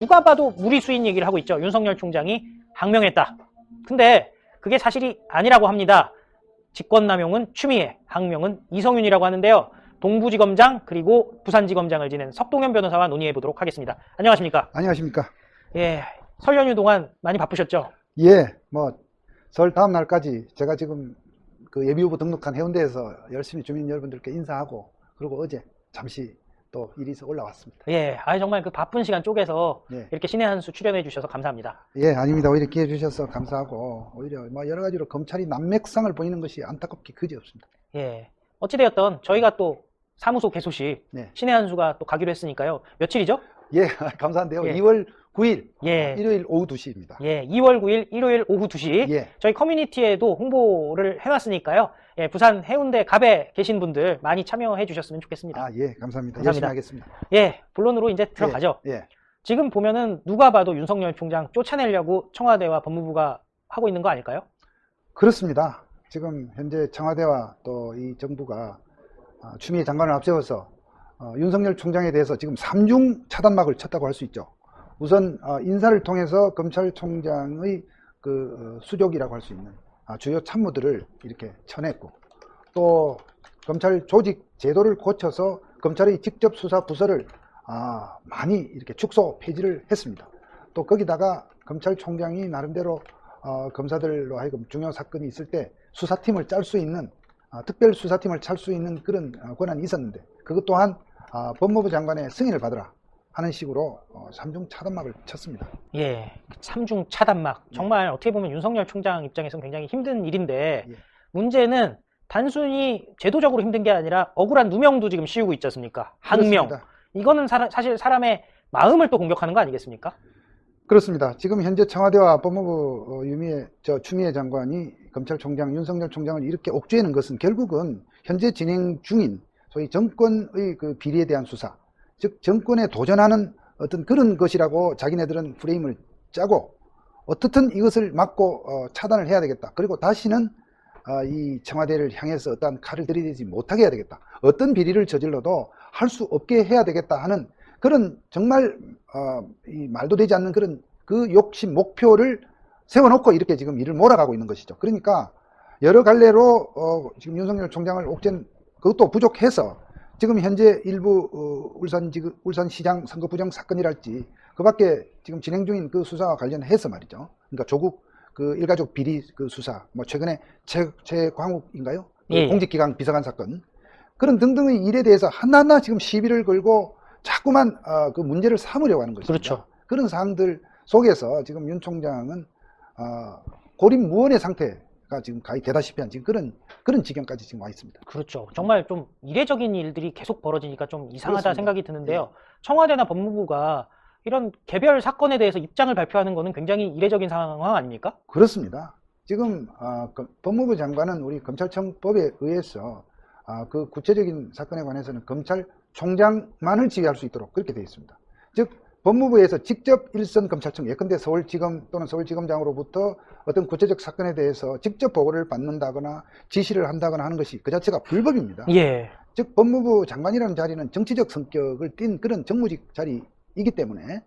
누가 봐도 무리수인 얘기를 하고 있죠. 윤석열 총장이 항명했다. 근데 그게 사실이 아니라고 합니다. 직권남용은 추미애, 항명은 이성윤이라고 하는데요. 동부지검장 그리고 부산지검장을 지낸 석동현 변호사와 논의해 보도록 하겠습니다. 안녕하십니까? 안녕하십니까? 예, 설 연휴 동안 많이 바쁘셨죠? 예, 설 다음 날까지 제가 지금 그 예비후보 등록한 해운대에서 열심히 주민 여러분들께 인사하고, 그리고 어제 잠시 또 일이 있어 올라왔습니다. 예, 정말 그 바쁜 시간 쪼개서 예. 이렇게 신의 한 수 출연해 주셔서 감사합니다. 예, 아닙니다. 오히려 기회 주셔서 감사하고, 오히려 여러 가지로 검찰이 난맥상을 보이는 것이 안타깝게 그지없습니다. 예, 어찌되었던 저희가 또 사무소 개소식 네. 신의 한 수가 또 가기로 했으니까요. 며칠이죠? 예, 감사한데요. 예. 2월 9일 예. 일요일 오후 2시입니다. 예, 2월 9일 일요일 오후 2시 예. 저희 커뮤니티에도 홍보를 해놨으니까요. 예, 부산 해운대 갑에 계신 분들 많이 참여해 주셨으면 좋겠습니다. 아, 예, 감사합니다. 감사합니다. 열심히 하겠습니다. 예, 본론으로 이제 들어가죠. 예. 지금 보면은 누가 봐도 윤석열 총장 쫓아내려고 청와대와 법무부가 하고 있는 거 아닐까요? 그렇습니다. 지금 현재 청와대와 또 이 정부가 추미애 장관을 앞세워서 윤석열 총장에 대해서 지금 3중 차단막을 쳤다고 할 수 있죠. 우선 인사를 통해서 검찰총장의 그 수족이라고 할 수 있는 주요 참모들을 이렇게 쳐냈고, 또 검찰 조직 제도를 고쳐서 검찰의 직접 수사 부서를 많이 이렇게 축소 폐지를 했습니다. 또 거기다가 검찰총장이 나름대로 검사들로 하여금 중요 사건이 있을 때 수사팀을 짤 수 있는 특별 수사팀을 짤 수 있는 그런 권한이 있었는데, 그것 또한 법무부 장관의 승인을 받으라 하는 식으로 3중 차단막을 쳤습니다. 예, 3중 차단막. 정말 어떻게 보면 윤석열 총장 입장에서는 굉장히 힘든 일인데, 예. 문제는 단순히 제도적으로 힘든 게 아니라 억울한 누명도 지금 씌우고 있지 않습니까? 항명. 그렇습니다. 이거는 사실 사람의 마음을 또 공격하는 거 아니겠습니까? 그렇습니다. 지금 현재 청와대와 법무부 추미애 장관이 검찰총장 윤석열 총장을 이렇게 옥죄는 것은 결국은 현재 진행 중인 소위 정권의 그 비리에 대한 수사, 즉 정권에 도전하는 어떤 그런 것이라고 자기네들은 프레임을 짜고, 어떻든 이것을 막고 차단을 해야 되겠다. 그리고 다시는 이 청와대를 향해서 어떠한 칼을 들이대지 못하게 해야 되겠다. 어떤 비리를 저질러도 할 수 없게 해야 되겠다 하는 그런 정말 이 말도 되지 않는 그런 그 욕심 목표를 세워놓고 이렇게 지금 일을 몰아가고 있는 것이죠. 그러니까 여러 갈래로 지금 윤석열 총장을 옥죄는 그것도 부족해서 지금 현재 일부 울산시장 선거 부정 사건이랄지 그 밖에 지금 진행 중인 그 수사와 관련해서 말이죠. 그러니까 조국 그 일가족 비리 그 수사, 최근에 최광욱인가요? 예. 공직기강 비서관 사건, 그런 등등의 일에 대해서 하나하나 지금 시비를 걸고 자꾸만 그 문제를 삼으려고 하는 것입니다. 그렇죠. 그런 사항들 속에서 지금 윤 총장은 고립무원의 상태가 지금 거의 되다시피 한 지금 그런 지경까지 지금 와 있습니다. 그렇죠. 정말 좀 이례적인 일들이 계속 벌어지니까 좀 이상하다 그렇습니다. 생각이 드는데요. 예. 청와대나 법무부가 이런 개별 사건에 대해서 입장을 발표하는 것은 굉장히 이례적인 상황 아닙니까? 그렇습니다. 지금 법무부 장관은 우리 검찰청법에 의해서 그 구체적인 사건에 관해서는 검찰총장만을 지휘할 수 있도록 그렇게 되어 있습니다. 즉 법무부에서 직접 일선 검찰청, 예컨대 서울지검 또는 서울지검장으로부터 어떤 구체적 사건에 대해서 직접 보고를 받는다거나 지시를 한다거나 하는 것이 그 자체가 불법입니다. 예. 즉 법무부 장관이라는 자리는 정치적 성격을 띤 그런 정무직 자리이기 때문에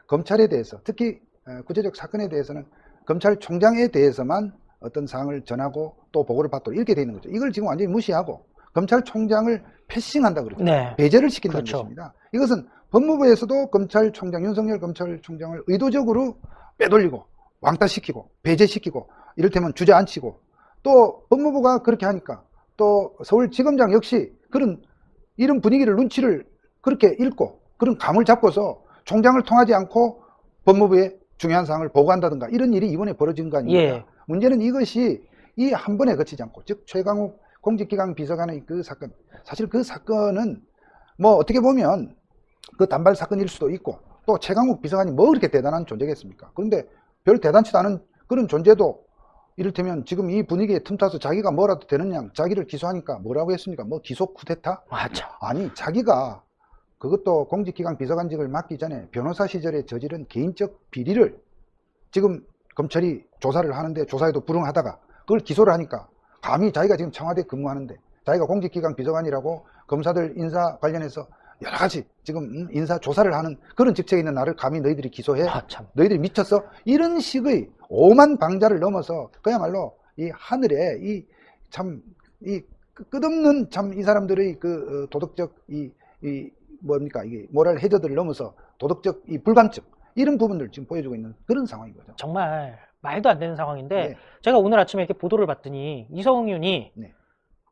검찰에 대해서, 특히 구체적 사건에 대해서는 검찰총장에 대해서만 어떤 사항을 전하고 또 보고를 받도록 이렇게 되어 있는 거죠. 이걸 지금 완전히 무시하고 검찰총장을 패싱한다 그러죠. 네. 배제를 시킨다는 그렇죠. 것입니다. 이것은 법무부에서도 검찰총장, 윤석열 검찰총장을 의도적으로 빼돌리고 왕따시키고 배제시키고 이를테면 주저앉히고, 또 법무부가 그렇게 하니까 또 서울지검장 역시 그런 이런 분위기를 눈치를 그렇게 읽고 그런 감을 잡고서 총장을 통하지 않고 법무부에 중요한 사항을 보고한다든가 이런 일이 이번에 벌어진 거 아닙니까? 예. 문제는 이것이 이 한 번에 그치지 않고, 즉 최강욱 공직기강 비서관의 그 사건, 사실 그 사건은 어떻게 보면 그 단발 사건일 수도 있고, 또 최강욱 비서관이 그렇게 대단한 존재겠습니까? 그런데 별 대단치도 않은 그런 존재도 이를테면 지금 이 분위기에 틈타서 자기가 뭐라도 되느냐, 자기를 기소하니까 뭐라고 했습니까? 기소 쿠데타? 맞죠. 아니, 자기가 그것도 공직기강 비서관직을 맡기 전에 변호사 시절에 저지른 개인적 비리를 지금 검찰이 조사를 하는데 조사에도 불응하다가 그걸 기소를 하니까 감히 자기가 지금 청와대 근무하는데 자기가 공직기강 비서관이라고 검사들 인사 관련해서 여러 가지 지금 인사 조사를 하는 그런 직책에 있는 나를 감히 너희들이 기소해? 아, 참. 너희들이 미쳤어? 이런 식의 오만 방자를 넘어서 그야말로 이 하늘에 이 참 이 끝없는 참 이 사람들의 그 도덕적 이 뭡니까 이게 모랄 해저들을 넘어서 도덕적 이 불감증 이런 부분들을 지금 보여주고 있는 그런 상황인 거죠. 정말 말도 안 되는 상황인데 네. 제가 오늘 아침에 이렇게 보도를 봤더니 이성윤이 네.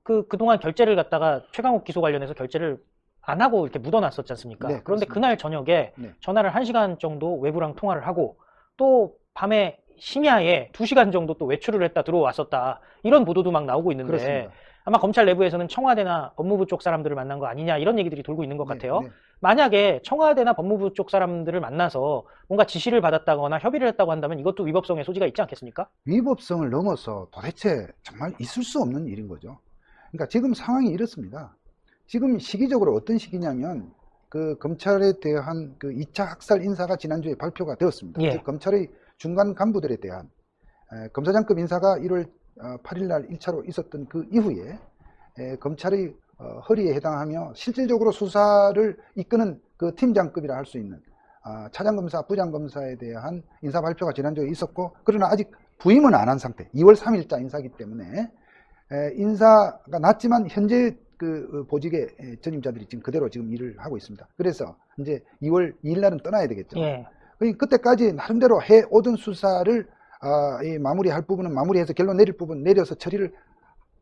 그동안 결재를 갖다가 최강욱 기소 관련해서 결재를 안 하고 이렇게 묻어놨었지 않습니까? 네, 그런데 그렇습니다. 그날 저녁에 네. 전화를 1시간 정도 외부랑 통화를 하고 또 밤에 심야에 2시간 정도 또 외출을 했다 들어왔었다. 이런 보도도 막 나오고 있는데 그렇습니다. 아마 검찰 내부에서는 청와대나 법무부 쪽 사람들을 만난 거 아니냐 이런 얘기들이 돌고 있는 것 네, 같아요. 네. 만약에 청와대나 법무부 쪽 사람들을 만나서 뭔가 지시를 받았다거나 협의를 했다고 한다면 이것도 위법성의 소지가 있지 않겠습니까? 위법성을 넘어서 도대체 정말 있을 수 없는 일인 거죠. 그러니까 지금 상황이 이렇습니다. 지금 시기적으로 어떤 시기냐면 그 검찰에 대한 그 2차 학살 인사가 지난주에 발표가 되었습니다. 예. 즉 검찰의 중간 간부들에 대한 검사장급 인사가 1월 8일 날 1차로 있었던 그 이후에 검찰의 허리에 해당하며 실질적으로 수사를 이끄는 그 팀장급이라 할 수 있는 차장검사, 부장검사에 대한 인사 발표가 지난주에 있었고, 그러나 아직 부임은 안 한 상태, 2월 3일자 인사이기 때문에 인사가 났지만 현재 그 보직의 전임자들이 지금 그대로 지금 일을 하고 있습니다. 그래서 이제 2월 2일 날은 떠나야 되겠죠. 예. 그때까지 나름대로 해오던 수사를 이 마무리할 부분은 마무리해서 결론 내릴 부분 내려서 처리를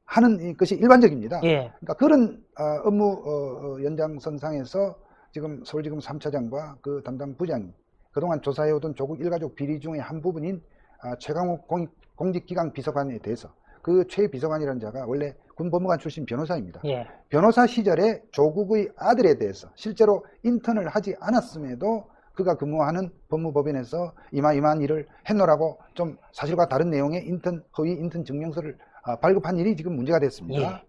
하는 것이 일반적입니다. 예. 그러니까 그런 업무 연장선상에서 지금 서울지검 3차장과 그 담당 부장이 그동안 조사해오던 조국 일가족 비리 중에 한 부분인 최강욱 공직기강 비서관에 대해서 그 최 비서관이라는 자가 원래 군법무관 출신 변호사입니다. 예. 변호사 시절에 조국의 아들에 대해서 실제로 인턴을 하지 않았음에도 그가 근무하는 법무법인에서 이마이마한 일을 했노라고 좀 사실과 다른 내용의 허위 인턴 증명서를 발급한 일이 지금 문제가 됐습니다. 예.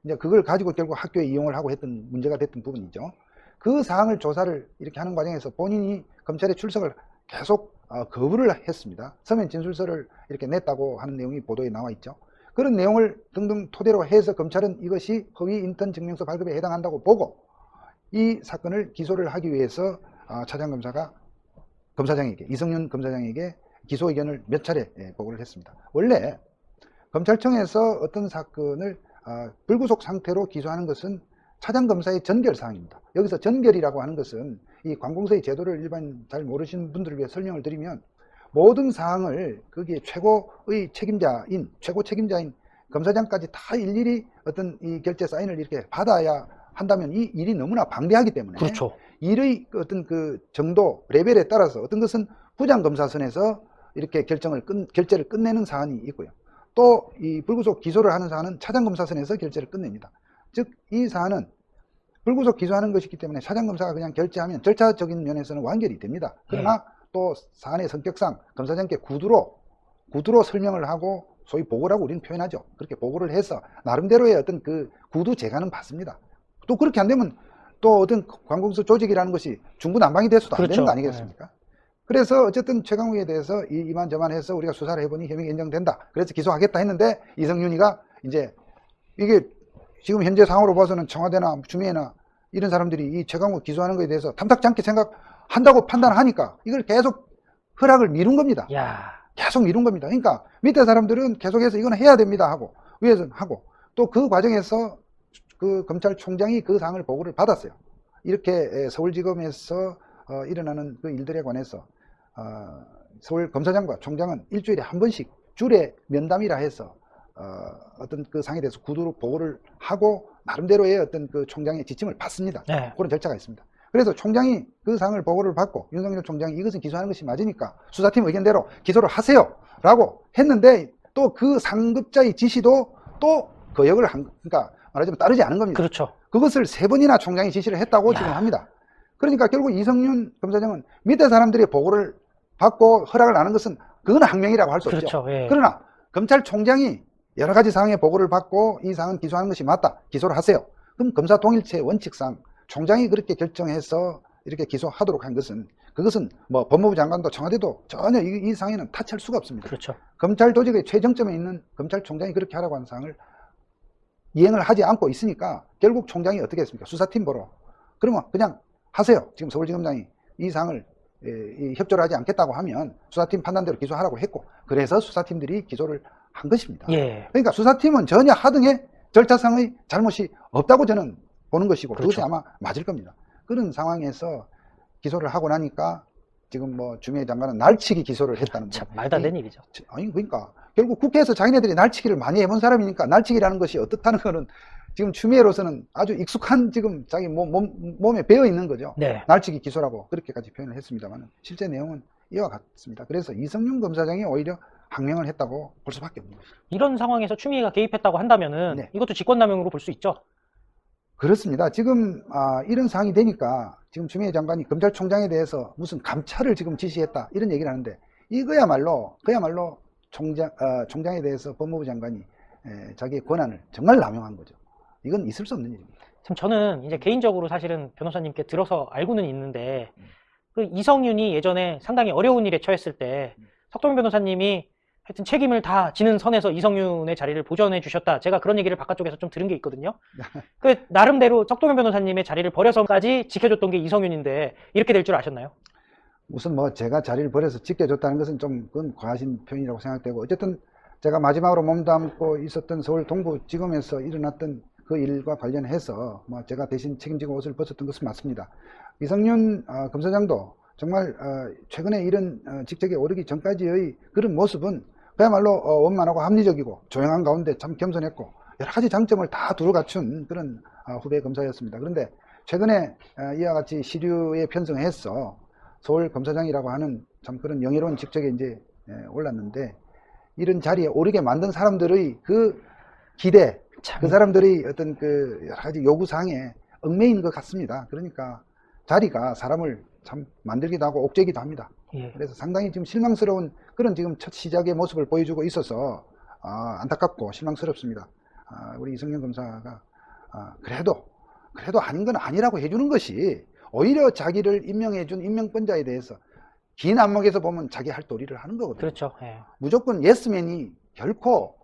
이제 그걸 가지고 결국 학교에 이용을 하고 했던 문제가 됐던 부분이죠. 그 사항을 조사를 이렇게 하는 과정에서 본인이 검찰에 출석을 계속 거부를 했습니다. 서면 진술서를 이렇게 냈다고 하는 내용이 보도에 나와 있죠. 그런 내용을 등등 토대로 해서 검찰은 이것이 허위 인턴 증명서 발급에 해당한다고 보고 이 사건을 기소를 하기 위해서 차장검사가 검사장에게, 이성윤 검사장에게 기소 의견을 몇 차례 보고를 했습니다. 원래 검찰청에서 어떤 사건을 불구속 상태로 기소하는 것은 차장검사의 전결 사항입니다. 여기서 전결이라고 하는 것은 이 관공서의 제도를 일반 잘 모르시는 분들을 위해 설명을 드리면 모든 사항을 거기에 최고 책임자인 검사장까지 다 일일이 어떤 이 결재 사인을 이렇게 받아야 한다면 이 일이 너무나 방대하기 때문에 그렇죠. 일의 어떤 그 정도 레벨에 따라서 어떤 것은 부장검사선에서 이렇게 결재를 끝내는 사안이 있고요. 또 이 불구속 기소를 하는 사안은 차장검사선에서 결재를 끝냅니다. 즉 이 사안은 불구속 기소하는 것이기 때문에 차장검사가 그냥 결재하면 절차적인 면에서는 완결이 됩니다. 그러나 또 사안의 성격상 검사장께 구두로 설명을 하고 소위 보고라고 우리는 표현하죠. 그렇게 보고를 해서 나름대로의 어떤 그 구두 제가는 받습니다. 또 그렇게 안 되면 또 어떤 관공서 조직이라는 것이 중구난방이 돼서도 안 되는 거 아니겠습니까? 그래서 어쨌든 최강욱에 대해서 이만저만 해서 우리가 수사를 해보니 혐의가 인정된다. 그래서 기소하겠다 했는데 이성윤이가 이제 이게 지금 현재 상황으로 봐서는 청와대나 추미애나 이런 사람들이 이 최강욱 기소하는 것에 대해서 탐탁지 않게 생각한다고 판단하니까 이걸 계속 허락을 미룬 겁니다. 야. 계속 미룬 겁니다. 그러니까 밑에 사람들은 계속해서 이거는 해야 됩니다 하고 위에서는 하고 또 그 과정에서 그 검찰총장이 그 사항을 보고를 받았어요. 이렇게 서울지검에서 일어나는 그 일들에 관해서 서울 검사장과 총장은 일주일에 한 번씩 줄에 면담이라 해서 어떤 그 사항에 대해서 구두로 보고를 하고 나름대로의 어떤 그 총장의 지침을 받습니다. 네. 그런 절차가 있습니다. 그래서 총장이 그 사항을 보고를 받고 윤석열 총장이 이것은 기소하는 것이 맞으니까 수사팀 의견대로 기소를 하세요 라고 했는데 또 그 상급자의 지시도 또 거역을 그러니까 말하자면 따르지 않은 겁니다. 그렇죠. 그것을 3번이나 총장이 지시를 했다고 지금 합니다. 그러니까 결국 이성윤 검사장은 밑에 사람들의 보고를 받고 허락을 안 한 것은 그건 항명이라고 할 수 그렇죠. 없죠. 예. 그러나 검찰총장이 여러 가지 사항의 보고를 받고 이 사항은 기소하는 것이 맞다. 기소를 하세요. 그럼 검사 동일체 원칙상 총장이 그렇게 결정해서 이렇게 기소하도록 한 것은 그것은 뭐 법무부 장관도 청와대도 전혀 이 사항에는 타치할 수가 없습니다. 그렇죠. 검찰 조직의 최정점에 있는 검찰총장이 그렇게 하라고 하는 사항을 이행을 하지 않고 있으니까 결국 총장이 어떻게 했습니까? 수사팀 보러 그러면 그냥 하세요. 지금 서울지검장이 이 사항을 협조를 하지 않겠다고 하면 수사팀 판단대로 기소하라고 했고, 그래서 수사팀들이 기소를 한 것입니다. 예. 그러니까 수사팀은 전혀 하등의 절차상의 잘못이 없다고 저는 보는 것이고, 그렇죠. 그것이 아마 맞을 겁니다. 그런 상황에서 기소를 하고 나니까 지금 뭐 추미애 장관은 날치기 기소를 했다는 참 거. 말도 안 되는 일이죠. 아니 그러니까 결국 국회에서 자기네들이 날치기를 많이 해본 사람이니까 날치기라는 것이 어떻다는 거는 지금 추미애로서는 아주 익숙한 지금 자기 몸에 배어 있는 거죠. 네. 날치기 기소라고 그렇게까지 표현을 했습니다만 실제 내용은 이와 같습니다. 그래서 이성윤 검사장이 오히려 항명을 했다고 볼 수밖에 없는 것이죠. 이런 상황에서 추미애가 개입했다고 한다면은 네. 이것도 직권남용으로 볼 수 있죠. 그렇습니다. 지금 이런 상황이 되니까 지금 추미애 장관이 검찰총장에 대해서 무슨 감찰을 지금 지시했다 이런 얘기를 하는데, 이거야말로 총장에 대해서 법무부 장관이 자기의 권한을 정말 남용한 거죠. 이건 있을 수 없는 일입니다. 참 저는 이제 개인적으로 사실은 변호사님께 들어서 알고는 있는데, 그 이성윤이 예전에 상당히 어려운 일에 처했을 때 석동현 변호사님이 하여튼 책임을 다 지는 선에서 이성윤의 자리를 보전해 주셨다. 제가 그런 얘기를 바깥쪽에서 좀 들은 게 있거든요. 그 나름대로 석동현 변호사님의 자리를 버려서까지 지켜줬던 게 이성윤인데 이렇게 될 줄 아셨나요? 우선 뭐 제가 자리를 버려서 지켜줬다는 것은 좀 그건 과하신 표현이라고 생각되고, 어쨌든 제가 마지막으로 몸담고 있었던 서울 동부지검에서 일어났던 그 일과 관련해서 뭐 제가 대신 책임지고 옷을 벗었던 것은 맞습니다. 이성윤 검사장도 정말 최근에 이런 직책에 오르기 전까지의 그런 모습은 그야말로 원만하고 합리적이고 조용한 가운데 참 겸손했고 여러 가지 장점을 다 두루 갖춘 그런 후배 검사였습니다. 그런데 최근에 이와 같이 시류에 편성해서 서울 검사장이라고 하는 참 그런 영예로운 직책에 이제 올랐는데, 이런 자리에 오르게 만든 사람들의 그 기대, 참. 그 사람들의 어떤 그 여러 가지 요구사항에 얽매인 것 같습니다. 그러니까 자리가 사람을 참 만들기도 하고 옥죄기도 합니다. 예. 그래서 상당히 지금 실망스러운 그런 지금 첫 시작의 모습을 보여주고 있어서 안타깝고 실망스럽습니다. 우리 이성윤 검사가 그래도 아닌 건 아니라고 해주는 것이 오히려 자기를 임명해준 임명권자에 대해서 긴 안목에서 보면 자기 할 도리를 하는 거거든요. 그렇죠. 예. 무조건 예스맨이 결코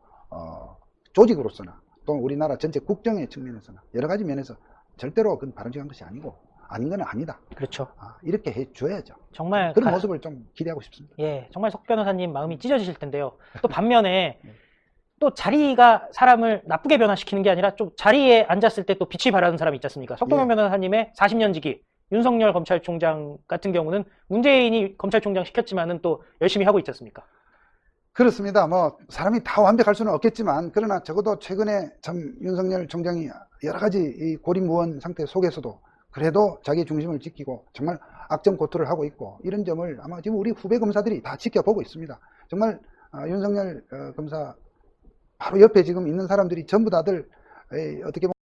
조직으로서나 또 우리나라 전체 국정의 측면에서나 여러 가지 면에서 절대로 그건 바람직한 것이 아니고 아닌 건 아니다. 그렇죠. 이렇게 해줘야죠. 정말 그런 모습을 좀 기대하고 싶습니다. 예, 정말 석 변호사님 마음이 찢어지실 텐데요. 또 반면에 또 자리가 사람을 나쁘게 변화시키는 게 아니라 좀 자리에 앉았을 때 또 빛이 발하는 사람이 있지 않습니까? 석동현 예. 변호사님의 40년 지기 윤석열 검찰총장 같은 경우는 문재인이 검찰총장 시켰지만은 또 열심히 하고 있지 않습니까? 그렇습니다. 뭐 사람이 다 완벽할 수는 없겠지만, 그러나 적어도 최근에 참 윤석열 총장이 여러 가지 이 고립무원 상태 속에서도 그래도 자기 중심을 지키고 정말 악정고투를 하고 있고, 이런 점을 아마 지금 우리 후배 검사들이 다 지켜보고 있습니다. 정말 윤석열 검사 바로 옆에 지금 있는 사람들이 전부 다들 어떻게 보면